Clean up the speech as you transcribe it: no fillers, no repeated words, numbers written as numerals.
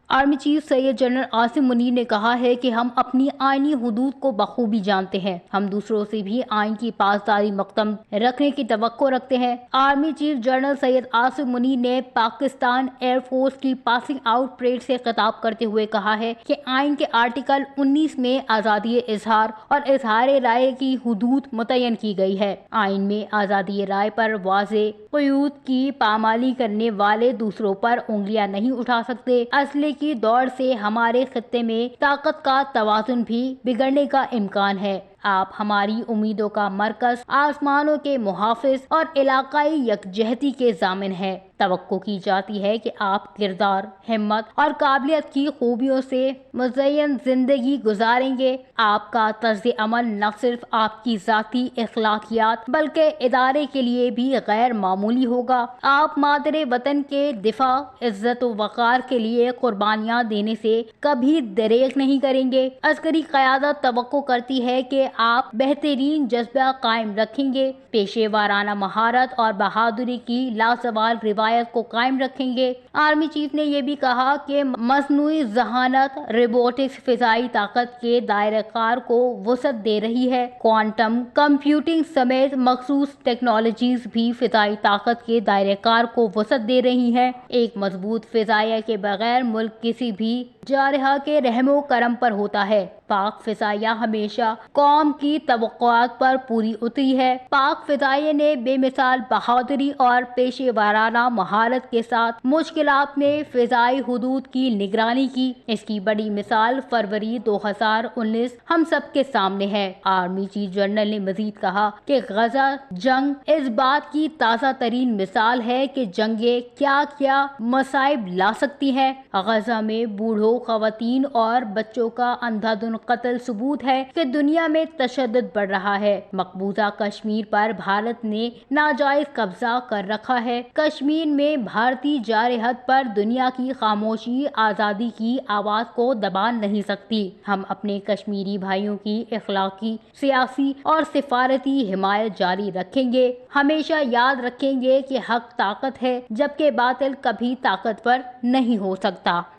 Army chief سید general Asim Munir نے کہا ہے کہ ہم اپنی آئینی حدود کو بخوبی جانتے ہیں. ہم دوسروں سے بھی آئین کی پاسداری مقدم رکھنے کی توقع رکھتے ہیں. Army chief general Syed Asim Munir نے پاکستان ایئر فورس کی پاسنگ آؤٹ پریڈ سے خطاب کرتے ہوئے کہا ہے کہ آئین کے آرٹیکل 19 میں آزادی اظہار اور اظہار رائے کی حدود متعین کی گئی ہے. آئین میں آزادی رائے پر واضح قیود کی پامالی کرنے والے دوسروں پر انگلیاں نہیں اٹھا سکتے. اسلحے کی دوڑ سے ہمارے خطے میں طاقت کا توازن بھی بگڑنے کا امکان ہے. آپ ہماری امیدوں کا مرکز، آسمانوں کے محافظ اور علاقائی یکجہتی کے ضامن ہیں. توقع کی جاتی ہے کہ آپ کردار، ہمت اور قابلیت کی خوبیوں سے مزین زندگی گزاریں گے. آپ کا طرز عمل نہ صرف آپ کی ذاتی اخلاقیات بلکہ ادارے کے لیے بھی غیر معمولی ہوگا. آپ مادر وطن کے دفاع، عزت و وقار کے لیے قربانیاں دینے سے کبھی دریغ نہیں کریں گے. عسکری قیادت توقع کرتی ہے کہ آپ بہترین جذبہ قائم رکھیں گے، پیشے وارانہ مہارت اور بہادری کی لازوال روایت کو قائم رکھیں گے. آرمی چیف نے یہ بھی کہا کہ مصنوعی ذہانت، روبوٹکس فضائی طاقت کے دائرہ کار کو وسعت دے رہی ہے. کوانٹم کمپیوٹنگ سمیت مخصوص ٹیکنالوجیز بھی فضائی طاقت کے دائرہ کار کو وسعت دے رہی ہیں. ایک مضبوط فضائیہ کے بغیر ملک کسی بھی جارحہ کے رحم و کرم پر ہوتا ہے. پاک فضائیہ ہمیشہ قوم کی توقعات پر پوری اتری ہے. پاک فضائیہ نے بے مثال بہادری اور پیشے وارانہ مہارت کے ساتھ مشکلات میں فضائی حدود کی نگرانی کی. اس کی بڑی مثال فروری 2019 ہم سب کے سامنے ہے. آرمی چیف جنرل نے مزید کہا کہ غزہ جنگ اس بات کی تازہ ترین مثال ہے کہ جنگیں کیا کیا مصائب لا سکتی ہیں. غزہ میں بوڑھوں، خواتین اور بچوں کا اندھا دھند قتل ثبوت ہے کہ دنیا میں تشدد بڑھ رہا ہے. مقبوضہ کشمیر پر بھارت نے ناجائز قبضہ کر رکھا ہے. کشمیر میں بھارتی جارحیت پر دنیا کی خاموشی آزادی کی آواز کو دبا نہیں سکتی. ہم اپنے کشمیری بھائیوں کی اخلاقی، سیاسی اور سفارتی حمایت جاری رکھیں گے. ہمیشہ یاد رکھیں گے کہ حق طاقت ہے جبکہ باطل کبھی طاقتور نہیں ہو سکتا.